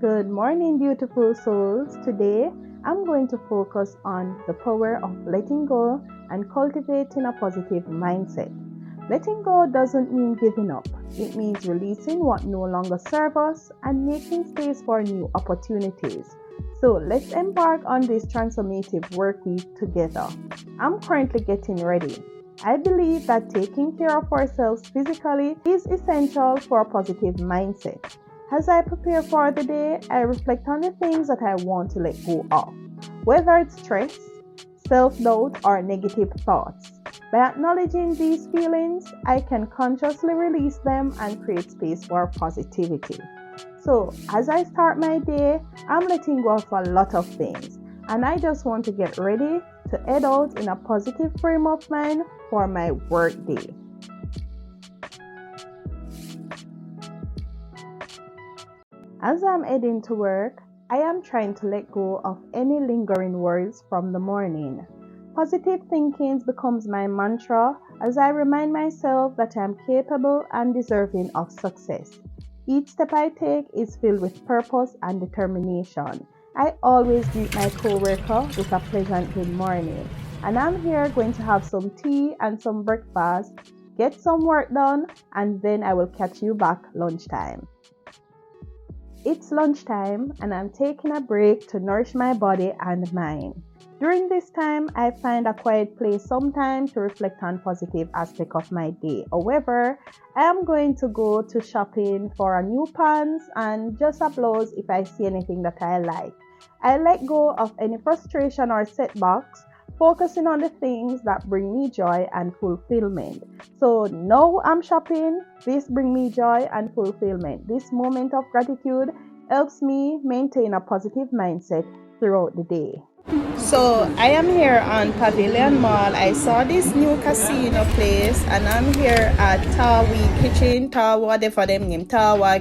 Good morning, beautiful souls. Today, I'm going to focus on the power of letting go and cultivating a positive mindset. Letting go doesn't mean giving up. It means releasing what no longer serves us and making space for new opportunities. So let's embark on this transformative work week together. I'm currently getting ready. I believe that taking care of ourselves physically is essential for a positive mindset. As I prepare for the day, I reflect on the things that I want to let go of, whether it's stress, self-doubt, or negative thoughts. By acknowledging these feelings, I can consciously release them and create space for positivity. So, as I start my day, I'm letting go of a lot of things, and I just want to get ready to head out in a positive frame of mind for my work day. As I'm heading to work, I am trying to let go of any lingering worries from the morning. Positive thinking becomes my mantra as I remind myself that I am capable and deserving of success. Each step I take is filled with purpose and determination. I always greet my coworker with a pleasant good morning, and I'm here going to have some tea and some breakfast, get some work done, and then I will catch you back lunchtime. It's lunchtime and I'm taking a break to nourish my body and mind. During this time, I find a quiet place sometimes to reflect on positive aspects of my day. However, I am going to go to shopping for a new pants and just applause if I see anything that I like. I let go of any frustration or setbacks, focusing on the things that bring me joy and fulfillment. So now I'm shopping. This brings me joy and fulfillment. This moment of gratitude helps me maintain a positive mindset throughout the day. So I am here on Pavilion Mall. I saw this new casino place and I'm here at Tawa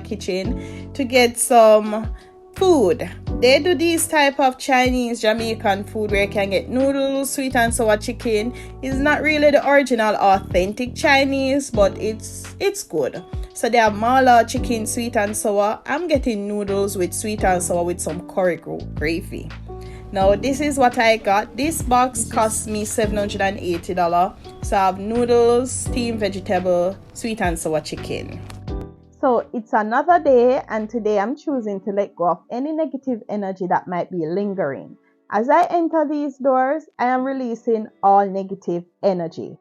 Kitchen to get some food. They do these type of Chinese Jamaican food where you can get noodles, sweet and sour chicken. It's not really the original authentic Chinese, but it's good. So they have mala chicken, sweet and sour. I'm getting noodles with sweet and sour with some curry gravy. Now this is what I got. This box cost me $780. So I have noodles, steamed vegetable, sweet and sour chicken. So it's another day, and today I'm choosing to let go of any negative energy that might be lingering. As I enter these doors, I am releasing all negative energy.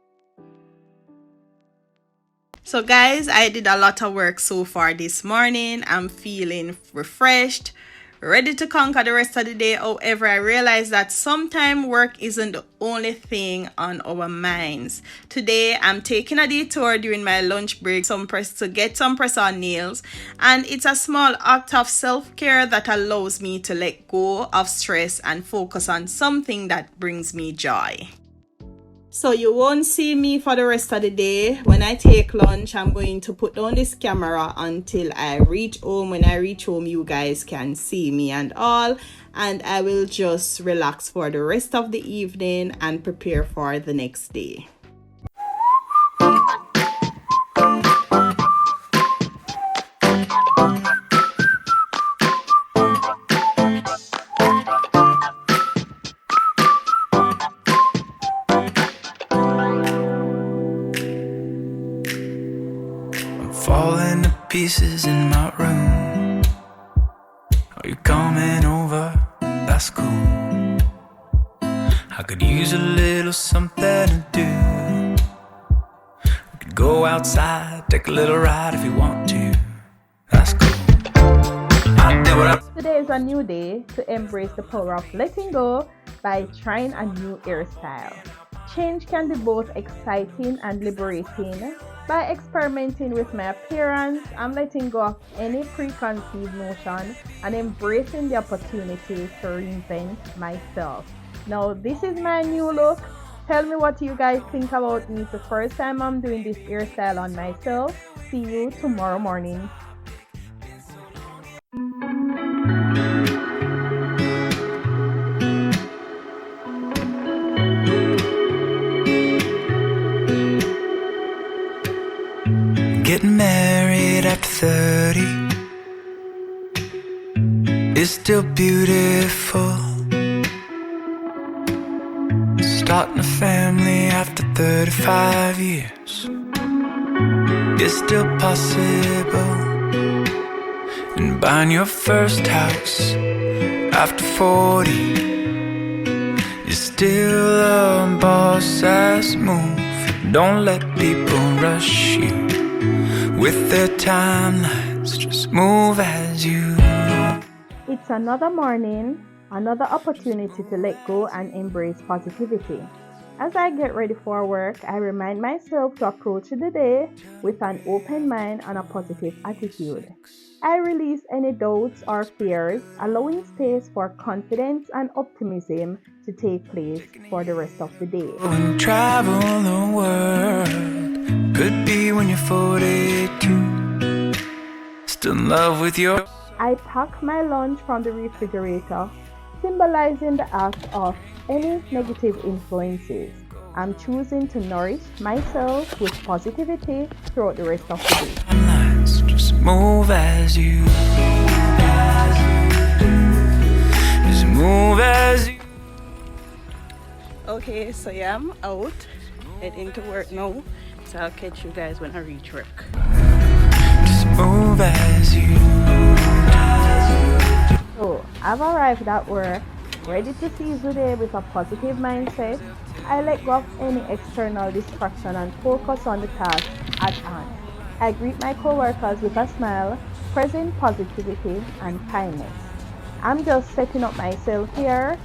So guys, I did a lot of work so far this morning. I'm feeling refreshed, ready to conquer the rest of the day. However, I realized that sometimes work isn't the only thing on our minds. Today, I'm taking a detour during my lunch break to get some press-on nails, and it's a small act of self-care that allows me to let go of stress and focus on something that brings me joy. So you won't see me for the rest of the day. When I take lunch, I'm going to put down this camera until I reach home. When I reach home, you guys can see me and all. And I will just relax for the rest of the evening and prepare for the next day. Falling to pieces in my room. Are you coming over? That's cool. I could use a little something to do. We could go outside, take a little ride if you want to. That's cool. Today is a new day to embrace the power of letting go by trying a new hairstyle. Change can be both exciting and liberating. By experimenting with my appearance, I'm letting go of any preconceived notion and embracing the opportunity to reinvent myself. Now, this is my new look. Tell me what you guys think about me. It's the first time I'm doing this hairstyle on myself. See you tomorrow morning. Getting married after 30. is still beautiful. Starting a family after 35 years is still possible. And buying your first house after 40 is still a boss-ass move. Don't let people rush you with their timelines, just move as you. It's another morning, another opportunity to let go and embrace positivity. As I get ready for work, I remind myself to approach the day with an open mind and a positive attitude. I release any doubts or fears, allowing space for confidence and optimism to take place for the rest of the day. And travel the world, could be when you're 42, still in love with your... I pack my lunch from the refrigerator, symbolizing the act of any negative influences. I'm choosing to nourish myself with positivity throughout the rest of the day. Just move as you. Just move as you. Okay, so yeah, I'm out, heading to work now, so I'll catch you guys when I reach work. Just move as you. So, I've arrived at work, ready to seize the day with a positive mindset. I let go of any external distraction and focus on the task at hand. I greet my coworkers with a smile, present positivity and kindness. I'm just setting up myself here.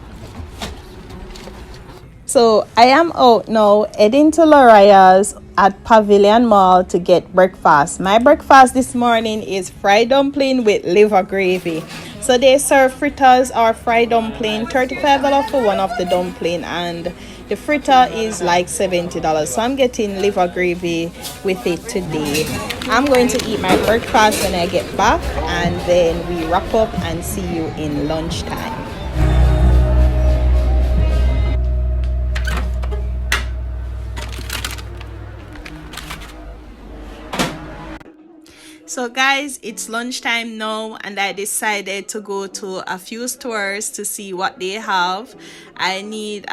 So I am out now, heading to Loria's at Pavilion Mall to get breakfast. My breakfast this morning is fried dumpling with liver gravy. So they serve fritters or fried dumpling, $35 for one of the dumpling, and the fritter is like $70. So I'm getting liver gravy with it today. I'm going to eat my breakfast when I get back, and then we wrap up and see you in lunchtime. So guys, it's lunchtime now, and I decided to go to a few stores to see what they have. I need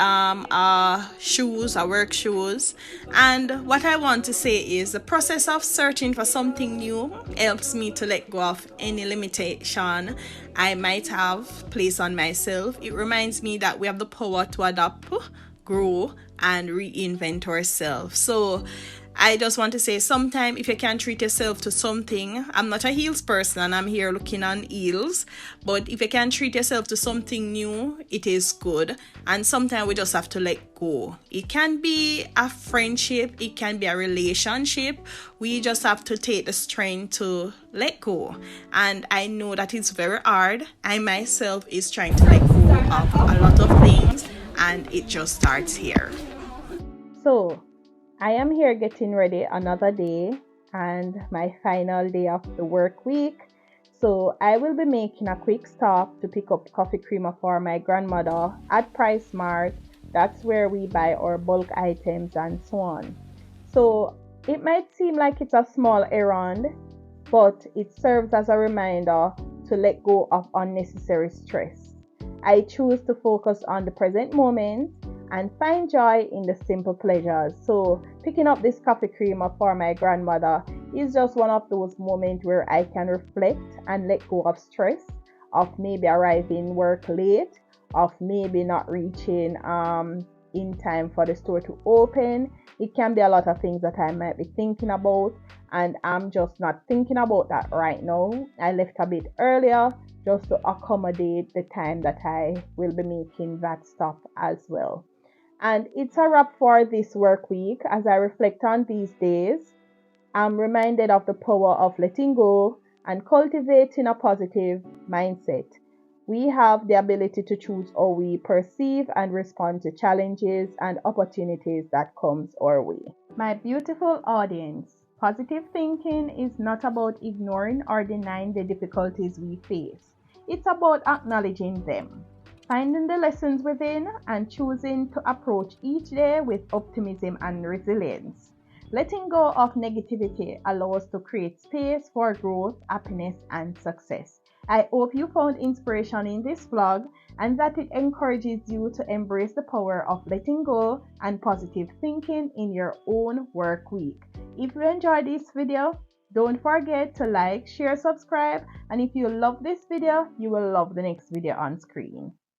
shoes, work shoes, and what I want to say is the process of searching for something new helps me to let go of any limitation I might have placed on myself. It reminds me that we have the power to adapt, grow, and reinvent ourselves. So I just want to say, sometime if you can treat yourself to something, I'm not a heels person and I'm here looking on heels, but if you can treat yourself to something new, it is good. And sometimes we just have to let go. It can be a friendship, it can be a relationship. We just have to take the strength to let go. And I know that it's very hard. I myself is trying to let go of a lot of things, and it just starts here. So I am here getting ready another day and my final day of the work week. So I will be making a quick stop to pick up coffee creamer for my grandmother at Price Mart. That's where we buy our bulk items and so on. So it might seem like it's a small errand, but it serves as a reminder to let go of unnecessary stress. I choose to focus on the present moment and find joy in the simple pleasures. So picking up this coffee creamer for my grandmother is just one of those moments where I can reflect and let go of stress of maybe arriving work late, of maybe not reaching in time for the store to open. It can be a lot of things that I might be thinking about, and I'm just not thinking about that right now. I left a bit earlier just to accommodate the time that I will be making that stop as well. And it's a wrap for this work week. As I reflect on these days, I'm reminded of the power of letting go and cultivating a positive mindset. We have the ability to choose how we perceive and respond to challenges and opportunities that comes our way. My beautiful audience, positive thinking is not about ignoring or denying the difficulties we face. It's about acknowledging them, finding the lessons within, and choosing to approach each day with optimism and resilience. Letting go of negativity allows us to create space for growth, happiness, and success. I hope you found inspiration in this vlog and that it encourages you to embrace the power of letting go and positive thinking in your own work week. If you enjoyed this video, don't forget to like, share, subscribe, and if you love this video, you will love the next video on screen.